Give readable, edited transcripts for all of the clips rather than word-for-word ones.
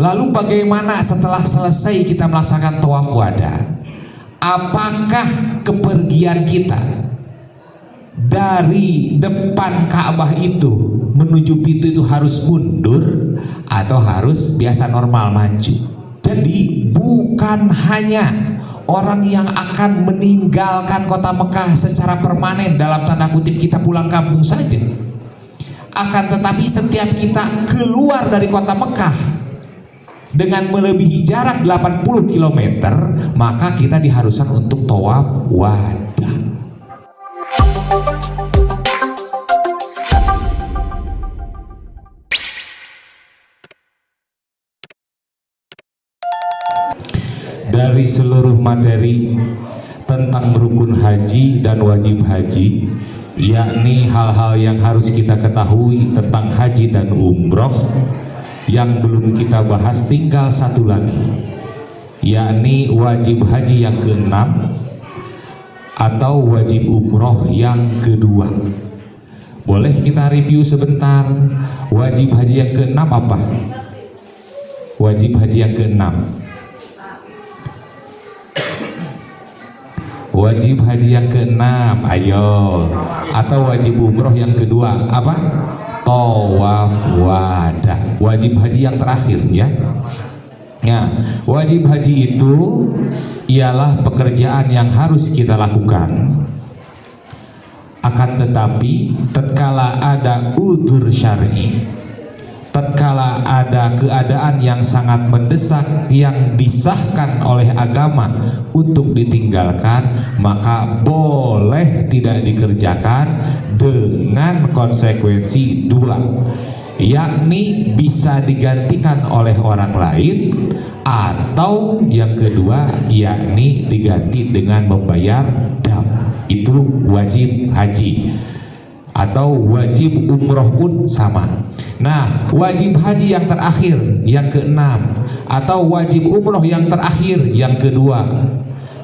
Lalu bagaimana setelah selesai kita melaksanakan tawaf wada? Apakah kepergian kita dari depan Ka'bah itu menuju pintu itu harus mundur atau harus biasa normal maju? Jadi bukan hanya orang yang akan meninggalkan kota Mekah secara permanen, dalam tanda kutip kita pulang kampung saja, akan tetapi setiap kita keluar dari kota Mekah dengan melebihi jarak 80 km, maka kita diharuskan untuk tawaf wada. Dari seluruh materi tentang rukun haji dan wajib haji, yakni hal-hal yang harus kita ketahui tentang haji dan umroh, yang belum kita bahas tinggal satu lagi, yakni wajib haji yang keenam atau wajib umroh yang kedua. Boleh kita review sebentar. Wajib haji yang keenam apa? Wajib haji yang keenam, wajib haji yang keenam, ayo. Atau wajib umroh yang kedua apa? Tawaf wada, wajib haji yang terakhir ya. Nah, wajib haji itu ialah pekerjaan yang harus kita lakukan. Akan tetapi tatkala ada udzur syar'i, tatkala ada keadaan yang sangat mendesak yang disahkan oleh agama untuk ditinggalkan, maka boleh tidak dikerjakan dengan konsekuensi dua, yakni bisa digantikan oleh orang lain, atau yang kedua yakni diganti dengan membayar dam. Itu wajib haji. Atau wajib umroh pun sama. Nah, wajib haji yang terakhir yang keenam atau wajib umroh yang terakhir yang kedua,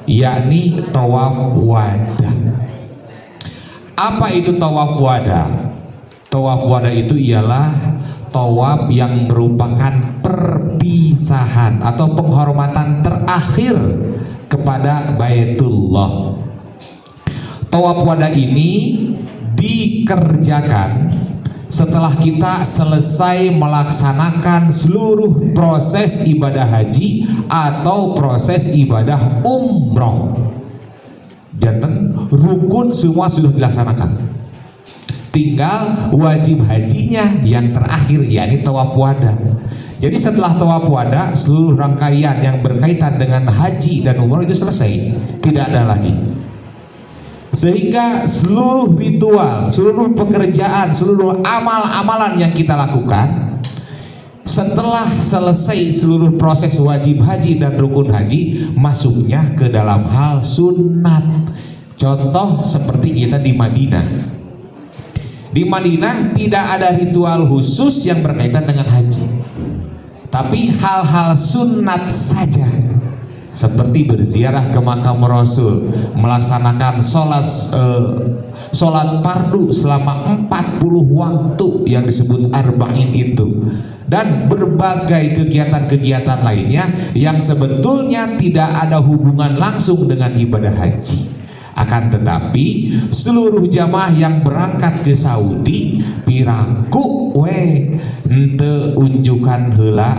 yakni tawaf wada. Apa itu tawaf wada? Tawaf wada itu ialah tawaf yang merupakan perpisahan atau penghormatan terakhir kepada Baitullah. Tawaf wada ini dikerjakan setelah kita selesai melaksanakan seluruh proses ibadah haji atau proses ibadah umroh. Janten rukun semua sudah dilaksanakan, tinggal wajib hajinya yang terakhir, yakni tawaf wada. Jadi setelah tawaf wada, seluruh rangkaian yang berkaitan dengan haji dan umroh itu selesai, tidak ada lagi. Sehingga seluruh ritual, seluruh pekerjaan, seluruh amal-amalan yang kita lakukan setelah selesai seluruh proses wajib haji dan rukun haji, masuknya ke dalam hal sunat. Contoh seperti kita di Madinah. Di Madinah tidak ada ritual khusus yang berkaitan dengan haji, tapi hal-hal sunat saja, seperti berziarah ke makam Rasul, melaksanakan sholat fardu selama 40 waktu yang disebut arba'in itu, dan berbagai kegiatan-kegiatan lainnya yang sebetulnya tidak ada hubungan langsung dengan ibadah haji. Akan tetapi seluruh jamaah yang berangkat ke Saudi piraku ente unjukan heula,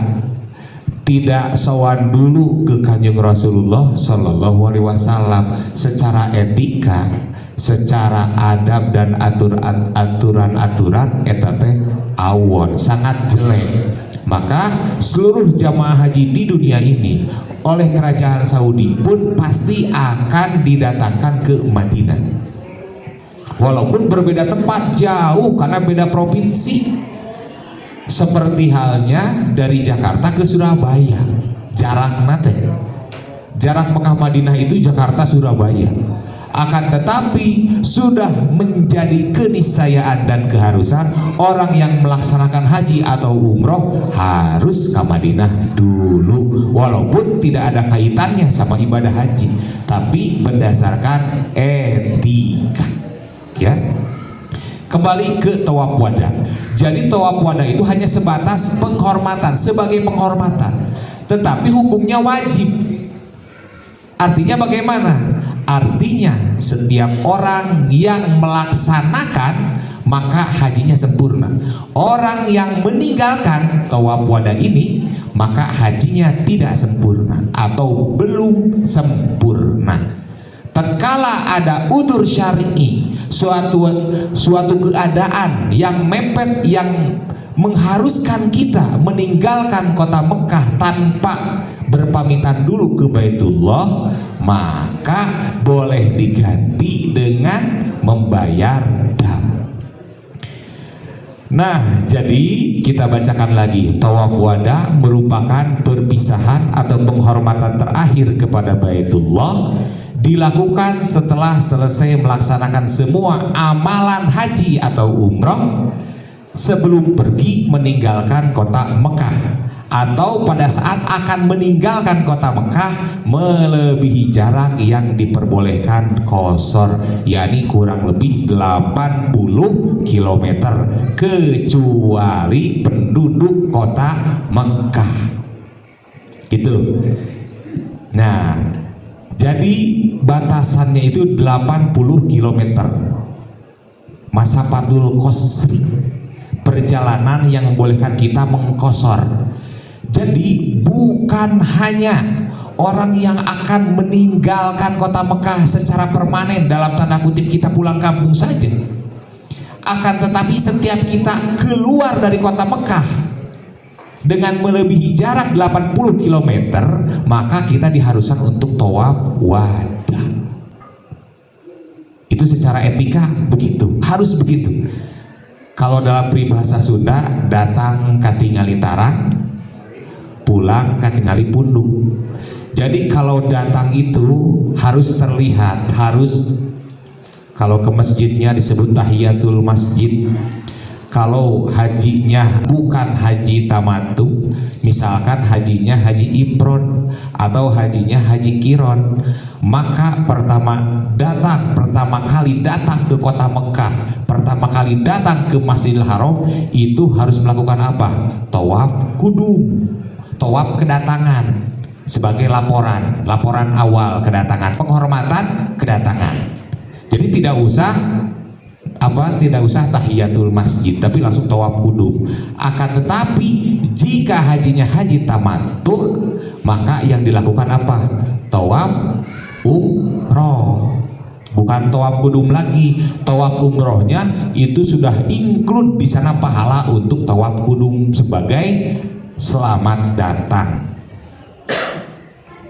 tidak sowan dulu ke Kanjeng Rasulullah Shallallahu Alaihi Wasallam secara etika, secara adab dan aturan-aturan etate awon sangat jelek. Maka seluruh jamaah haji di dunia ini oleh kerajaan Saudi pun pasti akan didatangkan ke Madinah, walaupun berbeda tempat jauh karena beda provinsi. Seperti halnya dari Jakarta ke Surabaya, jarak Mekah Madinah itu Jakarta Surabaya. Akan tetapi sudah menjadi keniscayaan dan keharusan orang yang melaksanakan haji atau umroh harus ke Madinah dulu, walaupun tidak ada kaitannya sama ibadah haji, tapi berdasarkan etika, ya. Kembali ke tawaf wada. Jadi tawaf wada itu hanya sebatas penghormatan, sebagai penghormatan, tetapi hukumnya wajib. Artinya bagaimana? Artinya setiap orang yang melaksanakan maka hajinya sempurna. Orang yang meninggalkan tawaf wada ini maka hajinya tidak sempurna atau belum sempurna. Tatkala ada udzur syar'i, suatu keadaan yang mepet yang mengharuskan kita meninggalkan kota Mekah tanpa berpamitan dulu ke Baitullah, maka boleh diganti dengan membayar dam. Nah, jadi kita bacakan lagi. Tawaf wada merupakan perpisahan atau penghormatan terakhir kepada Baitullah, dilakukan setelah selesai melaksanakan semua amalan haji atau umroh sebelum pergi meninggalkan kota Mekah, atau pada saat akan meninggalkan kota Mekah melebihi jarak yang diperbolehkan qashar, yakni kurang lebih 80 km kecuali penduduk kota Mekah gitu. Nah, jadi batasannya itu 80 km masafatul qasri, perjalanan yang membolehkan kita mengqashar. Jadi bukan hanya orang yang akan meninggalkan kota Mekah secara permanen, dalam tanda kutip kita pulang kampung saja, akan tetapi setiap kita keluar dari kota Mekah dengan melebihi jarak 80 km, maka kita diharuskan untuk tawaf wada. Itu secara etika begitu, harus begitu. Kalau dalam peribahasa Sunda, datang katingali tarang, pulang katingali pundung. Jadi kalau datang itu harus terlihat, harus, kalau ke masjidnya disebut tahiyatul masjid. Kalau hajinya bukan haji tamattu, misalkan hajinya haji ifrad atau hajinya haji qiron, maka pertama kali datang ke kota Mekah, pertama kali datang ke Masjidil Haram, itu harus melakukan apa? Tawaf kudum, tawaf kedatangan, sebagai laporan awal kedatangan, penghormatan kedatangan. Jadi tidak usah tahiyatul masjid, tapi langsung tawaf kudum. Akan tetapi jika hajinya haji tamattu, maka yang dilakukan apa? Tawaf umroh, bukan tawaf kudum lagi. Tawaf umrohnya itu sudah include di sana pahala untuk tawaf kudum sebagai selamat datang.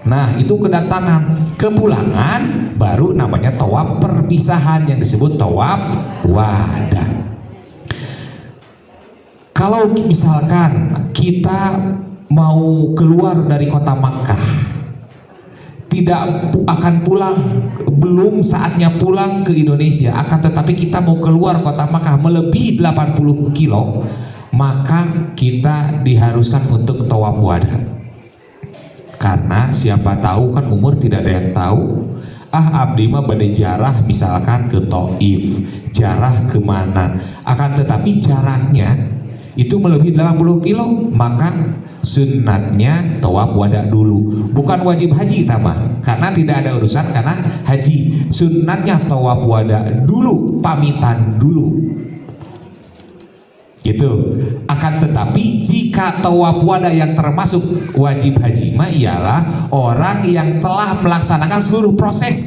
Nah, itu kedatangan. Kepulangan baru namanya tawaf perpisahan yang disebut tawaf wada. Kalau misalkan kita mau keluar dari kota Makkah, tidak akan pulang, belum saatnya pulang ke Indonesia, akan tetapi kita mau keluar kota Makkah melebihi 80 kilo, maka kita diharuskan untuk tawaf wada. Karena siapa tahu kan umur tidak ada yang tahu. Abdi mah bade jarah misalkan ke Taif, jarah kemana. Akan tetapi jaraknya itu melebihi 80 kilo, maka sunnatnya tawaf wada dulu. Bukan wajib haji tamah, karena tidak ada urusan karena haji. Sunnatnya tawaf wada dulu, pamitan dulu. Gitu. Akan tetapi jika tawaf wada yang termasuk wajib haji mah ialah orang yang telah melaksanakan seluruh proses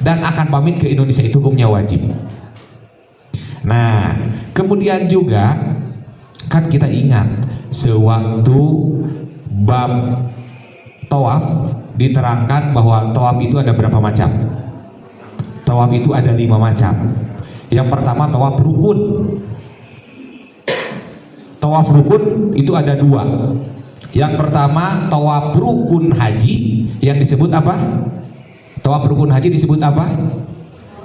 dan akan pamit ke Indonesia, itu hukumnya wajib. Nah, kemudian juga kan kita ingat sewaktu bab tawaf diterangkan bahwa tawaf itu ada berapa macam? Tawaf itu ada 5 macam. Yang pertama tawaf rukun. Tawaf rukun itu ada 2. Yang pertama tawaf rukun haji yang disebut apa? Tawaf rukun haji disebut apa?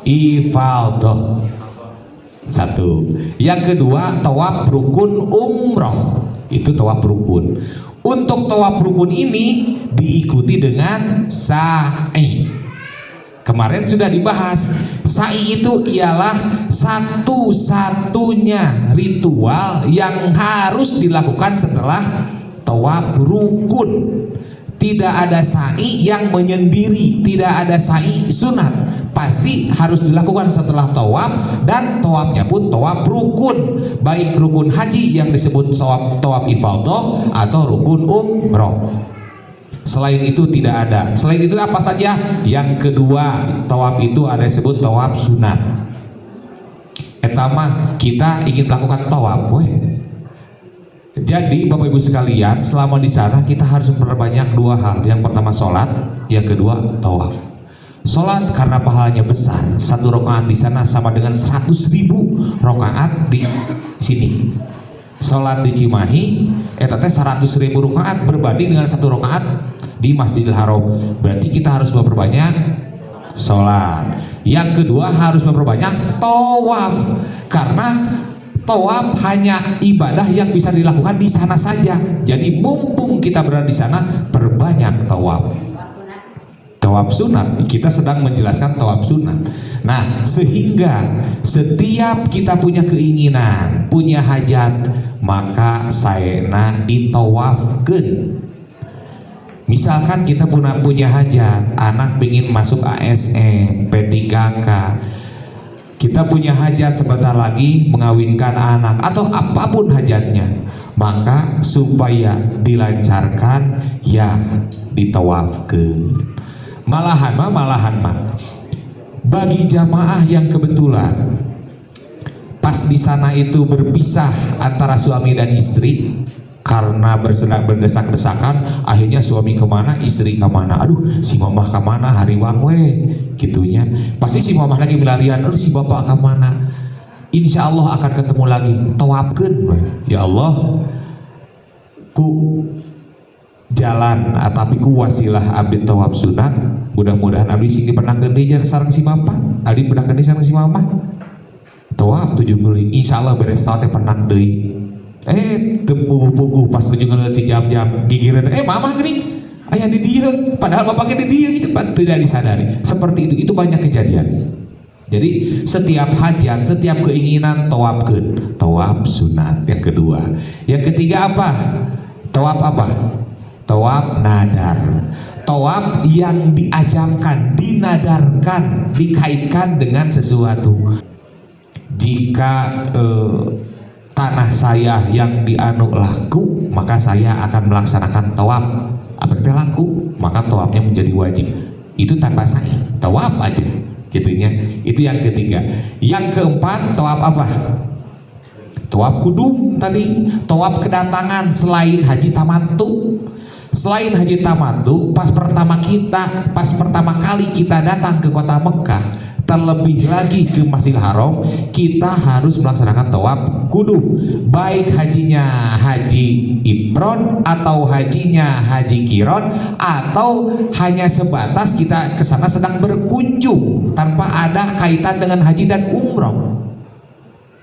Ifadah. 1. Yang kedua tawaf rukun umroh, itu tawaf rukun. Untuk tawaf rukun ini diikuti dengan sa'i. Kemarin sudah dibahas, sa'i itu ialah satu-satunya ritual yang harus dilakukan setelah tawaf rukun. Tidak ada sa'i yang menyendiri, tidak ada sa'i sunat. Pasti harus dilakukan setelah tawaf, dan tawafnya pun tawaf rukun, baik rukun haji yang disebut tawaf ifadah atau rukun umroh. Selain itu tidak ada. Selain itu apa saja? Yang kedua, tawaf itu ada disebut tawaf sunat. Etama kita ingin melakukan tawaf, jadi Bapak Ibu sekalian, selama di sana kita harus memperbanyak dua hal. Yang pertama sholat, yang kedua tawaf. Sholat karena pahalanya besar. Satu rakaat di sana sama dengan 100.000 rakaat di sini. Sholat di Cimahi, etatnya 100.000 rakaat berbanding dengan satu rakaat di Masjidil Haram. Berarti kita harus memperbanyak sholat. Yang kedua harus memperbanyak tawaf, karena tawaf hanya ibadah yang bisa dilakukan di sana saja. Jadi mumpung kita berada di sana, perbanyak tawaf. Tawaf sunat, kita sedang menjelaskan tawaf sunat. Nah, sehingga setiap kita punya keinginan, punya hajat, maka saena ditawafkeun. Misalkan kita punya hajat, anak ingin masuk ASN, P3K, kita punya hajat sebentar lagi mengawinkan anak, atau apapun hajatnya, maka supaya dilancarkan, ya ditawafkeun. Malahan bagi jamaah yang kebetulan pas di sana itu berpisah antara suami dan istri karena berdesak-desakan, akhirnya suami kemana, istri kemana, aduh si mamah kemana, hari wangwe gitunya. Pasti si mamah lagi melarian, aduh si bapak kemana. Insya Allah akan ketemu lagi. Tawafkeun, ya Allah, ku jalan tapi ku wasilah abdi tawaf sunat, mudah-mudahan abdi sing dipernakeun deui sareng si bapak, abdi dipernakeun deui sareng si mamah. Tawaf 7 kali, insya Allah beres tawaf teh pernak deui. Tempuh-puguh pas 7 kali jam-jam gigireun, mamah geuning aya di dieu, padahal bapaknya di dieu, cepat tidak disadari. Seperti itu banyak kejadian. Jadi setiap hajat, setiap keinginan tawafkeun, tawaf sunat. Yang kedua, yang ketiga apa? Tawaf apa? Tawaf nadar. Tawaf yang diajamkan, dinadarkan, dikaitkan dengan sesuatu. Jika tanah saya yang dianu laku, maka saya akan melaksanakan tawaf. Apakah laku, maka tawafnya menjadi wajib. Itu tanpa sa'i, tawaf aja gitunya. Itu yang ketiga. Yang keempat, tawaf apa? Tawaf kudum tadi, tawaf kedatangan selain haji tamattu. Selain haji tamattu, pas pertama kali kita datang ke kota Mekah, terlebih lagi ke Masjidil Haram, kita harus melaksanakan tawaf kudum. Baik hajinya haji ifrad atau hajinya haji qiran, atau hanya sebatas kita ke sana sedang berkunjung tanpa ada kaitan dengan haji dan umroh.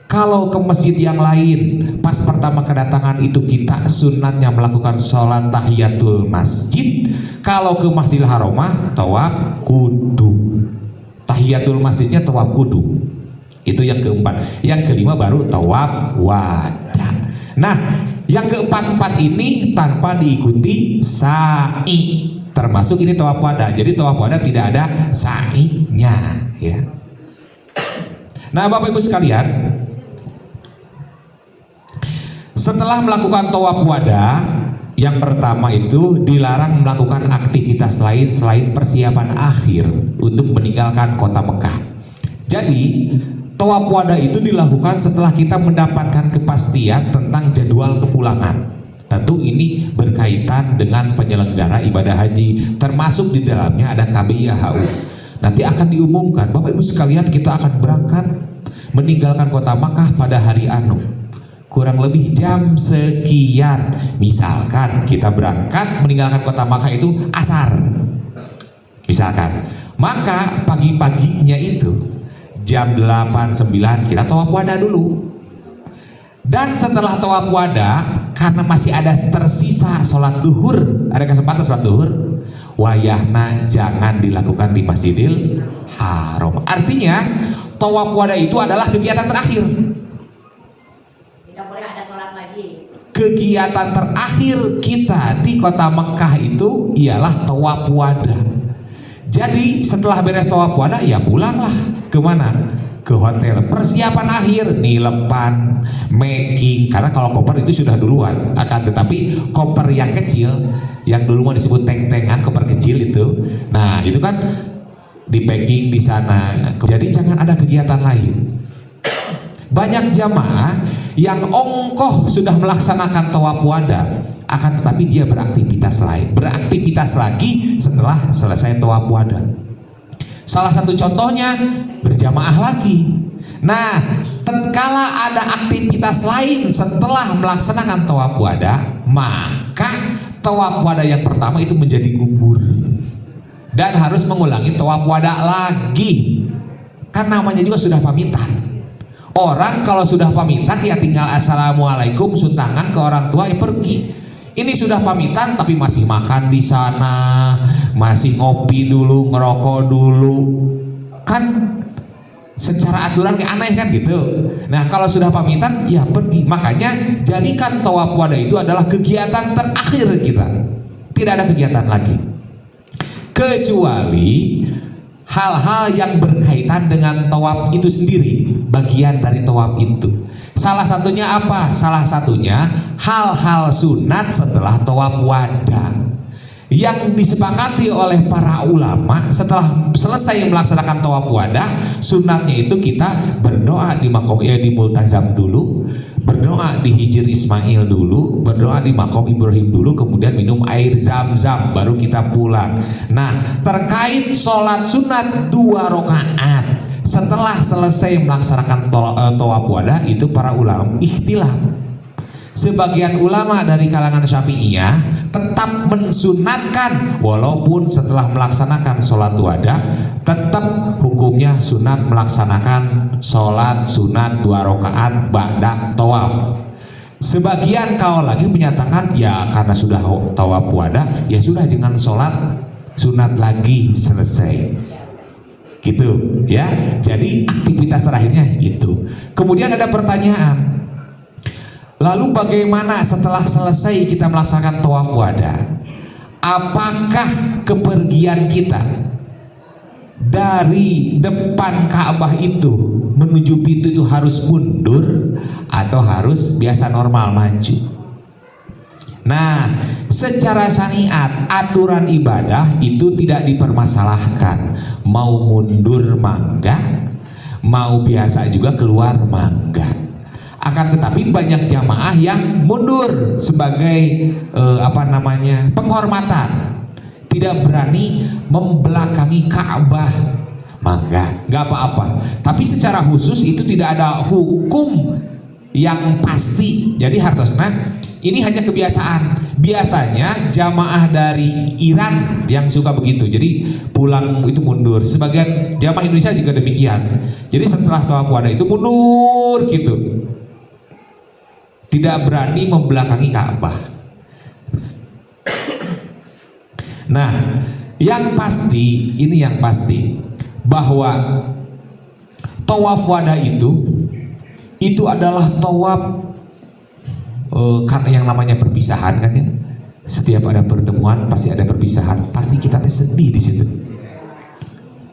Kalau ke masjid yang lain, pas pertama kedatangan itu kita sunatnya melakukan sholat tahiyatul masjid. Kalau ke Masjidil Haram, tawaf kudu. Tahiyatul masjidnya tawaf kudu. Itu yang keempat. Yang kelima baru tawaf wada. Nah, yang keempat ini tanpa diikuti sa'i. Termasuk ini tawaf wada. Jadi tawaf wada tidak ada sa'inya, ya. Nah, Bapak Ibu sekalian, setelah melakukan tawaf wada, yang pertama itu dilarang melakukan aktivitas lain selain persiapan akhir untuk meninggalkan kota Mekah. Jadi tawaf wada itu dilakukan setelah kita mendapatkan kepastian tentang jadwal kepulangan. Tentu ini berkaitan dengan penyelenggara ibadah haji, termasuk di dalamnya ada KBIAHU. Nanti akan diumumkan, Bapak Ibu sekalian, kita akan berangkat meninggalkan kota Mekah pada hari anu, kurang lebih jam sekian. Misalkan kita berangkat meninggalkan kota Makkah itu asar, misalkan, maka pagi-paginya itu jam 8-9 kita tawaf wada dulu. Dan setelah tawaf wada, karena masih ada tersisa sholat duhur, ada kesempatan sholat duhur, wayahna jangan dilakukan di Masjidil Haram. Artinya tawaf wada itu adalah kegiatan terakhir. Tidak boleh ada sholat lagi. Kegiatan terakhir kita di kota Mekah itu ialah tawaf wada. Jadi setelah beres tawaf wada ya pulanglah kemana? Ke hotel. Persiapan akhir nilepan, making, karena kalau koper itu sudah duluan. Akan tetapi koper yang kecil, yang dulu disebut teng-tengan, koper kecil itu, nah itu kan di packing di sana. Jadi jangan ada kegiatan lain. Banyak jamaah yang ongkoh sudah melaksanakan tawaf wada, akan tetapi dia beraktivitas lain, beraktivitas lagi setelah selesai tawaf wada. Salah satu contohnya berjamaah lagi. Nah, tatkala ada aktivitas lain setelah melaksanakan tawaf wada, maka tawaf wada yang pertama itu menjadi gugur dan harus mengulangi tawaf wada lagi. Kan namanya juga sudah pamitan. Orang kalau sudah pamitan ya tinggal assalamualaikum, suntangan ke orang tua ya pergi. Ini sudah pamitan tapi masih makan di sana, masih ngopi dulu, ngerokok dulu, kan secara aturan kayak aneh kan gitu. Nah kalau sudah pamitan ya pergi. Makanya jadikan tawaf wada itu adalah kegiatan terakhir kita. Tidak ada kegiatan lagi, kecuali hal-hal yang berkaitan dengan tawaf itu sendiri, bagian dari tawaf itu. Salah satunya apa? Salah satunya hal-hal sunat setelah tawaf wada yang disepakati oleh para ulama. Setelah selesai melaksanakan tawaf wada, sunatnya itu kita berdoa di makom di multazam dulu, berdoa di hijir Ismail dulu, berdoa di makom Ibrahim dulu, kemudian minum air zam-zam, baru kita pulang. Nah, terkait sholat sunat 2 rakaat setelah selesai melaksanakan tawaf wada, itu para ulama ikhtilaf. Sebagian ulama dari kalangan Syafi'iyah tetap mensunatkan walaupun setelah melaksanakan sholat wada tetap hukumnya sunat melaksanakan sholat sunat 2 rakaat ba'da tawaf. Sebagian kaul lagi menyatakan ya karena sudah tawaf wada ya sudah jangan sholat sunat lagi, selesai gitu ya. Jadi aktivitas terakhirnya itu. Kemudian ada pertanyaan, lalu bagaimana setelah selesai kita melaksanakan tawaf wada? Apakah kepergian kita dari depan Ka'bah itu menuju pintu itu harus mundur atau harus biasa normal maju? Nah, secara syariat aturan ibadah itu tidak dipermasalahkan. Mau mundur mangga, mau biasa juga keluar mangga. Akan tetapi banyak jamaah yang mundur sebagai penghormatan, tidak berani membelakangi Ka'bah, mangga, nggak apa-apa. Tapi secara khusus itu tidak ada hukum yang pasti. Jadi hartosna ini hanya kebiasaan. Biasanya jamaah dari Iran yang suka begitu. Jadi pulang itu mundur. Sebagian jamaah Indonesia juga demikian. Jadi setelah tawaf wada itu mundur gitu. Tidak berani membelakangi Ka'bah. Nah, yang pasti, ini yang pasti bahwa tawaf wada itu adalah tawaf karena yang namanya perpisahan kan ya. Setiap ada pertemuan pasti ada perpisahan, pasti kita sedih di situ.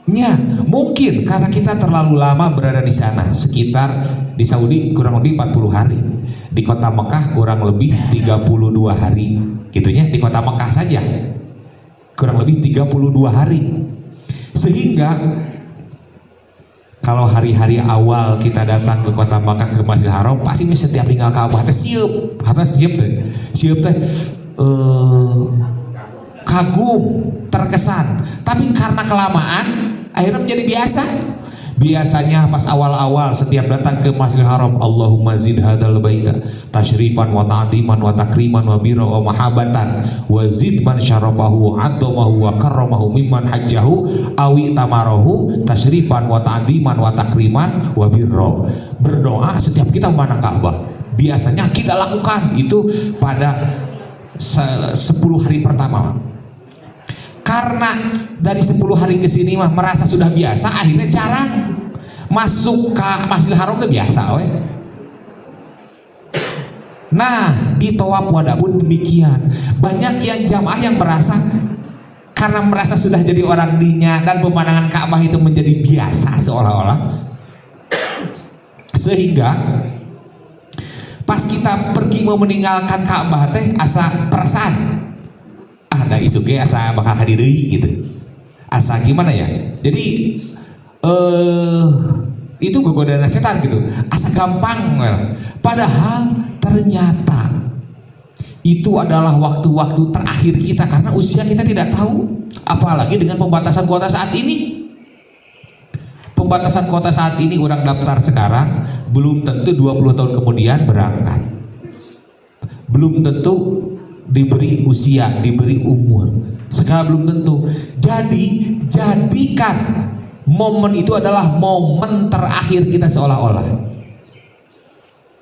Ya, mungkin karena kita terlalu lama berada di sana, sekitar di Saudi kurang lebih 40 hari, di kota Mekah kurang lebih 32 hari, gitunya di kota Mekah saja kurang lebih 32 hari. Sehingga kalau hari-hari awal kita datang ke kota Makkah ke Masjidil Haram, pasti setiap tinggal Ka'bah teh sieup, atas sieup teh kagum, terkesan. Tapi karena kelamaan akhirnya menjadi biasa. Biasanya pas awal-awal setiap datang ke Masjidil Haram, Allahumma zid hadzal baita tasyrifan wa ta'diman wa takriman wa birra wa mahabbatan wa zid man syarafahu adamahu wa karramahu mimman hajjahu awi tamarahu tasyrifan wa ta'diman wa takriman wa birra. Berdoa setiap kita memandang Ka'bah, biasanya kita lakukan itu pada 10 hari pertama. Karena dari 10 hari ke sini mah merasa sudah biasa, akhirnya jarang masuk ke Masjidil Haram itu biasa we. Nah, di Thawaf Wada pun demikian. Banyak yang jamaah yang merasa karena merasa sudah jadi orang dinya dan pemandangan Ka'bah itu menjadi biasa seolah-olah, sehingga pas kita pergi mau meninggalkan Ka'bah teh asa perasaan ada isu ge asa bakal hadir deui gitu. Asa gimana ya? Jadi itu godaan setan gitu. Asa gampang well. Padahal ternyata itu adalah waktu-waktu terakhir kita karena usia kita tidak tahu, apalagi dengan pembatasan kuota saat ini. Pembatasan kuota saat ini orang daftar sekarang belum tentu 20 tahun kemudian berangkat. Belum tentu diberi usia, diberi umur. Sekarang belum tentu. Jadi jadikan momen itu adalah momen terakhir kita seolah-olah.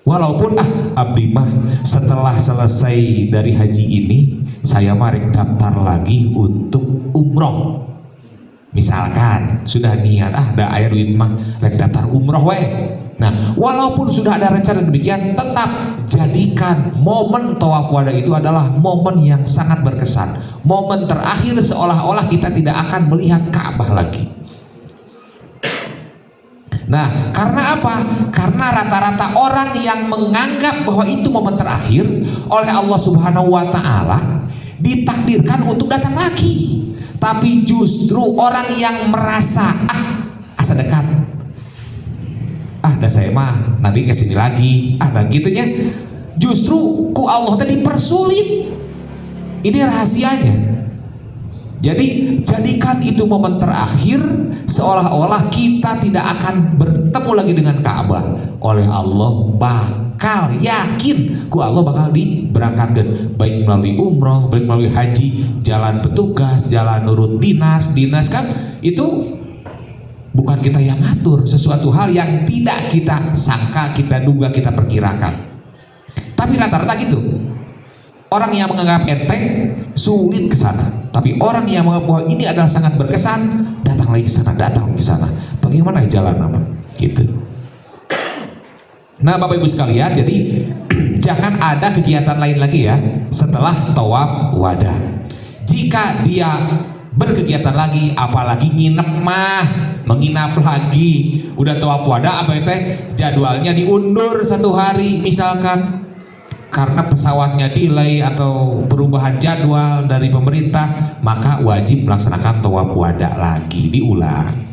Walaupun abdi mah setelah selesai dari haji ini saya mari daftar lagi untuk umroh. Misalkan sudah niat ada air duit mah rek daftar umroh we. Nah, walaupun sudah ada rencana demikian, tetap jadikan momen Thawaf Wada itu adalah momen yang sangat berkesan. Momen terakhir seolah-olah kita tidak akan melihat Ka'bah lagi. Nah, karena apa? Karena rata-rata orang yang menganggap bahwa itu momen terakhir oleh Allah Subhanahu wa Ta'ala ditakdirkan untuk datang lagi. Tapi justru orang yang merasa asa dekat, dah saya mah nanti kesini lagi, dan gitunya, justru ku Allah tadi persulit. Ini rahasianya. Jadi jadikan itu momen terakhir seolah-olah kita tidak akan bertemu lagi dengan Ka'bah. Oleh Allah bakal yakin ku Allah bakal diberangkatkan, baik melalui umroh, baik melalui haji, jalan petugas, jalan nurut dinas kan itu bukan kita yang ngatur, sesuatu hal yang tidak kita sangka, kita duga, kita perkirakan. Tapi rata-rata gitu. Orang yang menganggap enteng sulit ke sana, tapi orang yang menganggap bahwa ini adalah sangat berkesan, datang lagi ke sana, datang lagi ke sana. Bagaimana jalan nama? Gitu. Nah, Bapak Ibu sekalian, jadi jangan ada kegiatan lain lagi ya setelah Thawaf Wada. Jika dia berkegiatan lagi, apalagi nginep mah, menginap lagi, udah Thawaf Wada apa itu jadwalnya diundur 1 hari misalkan karena pesawatnya delay atau perubahan jadwal dari pemerintah, maka wajib melaksanakan Thawaf Wada lagi, diulang.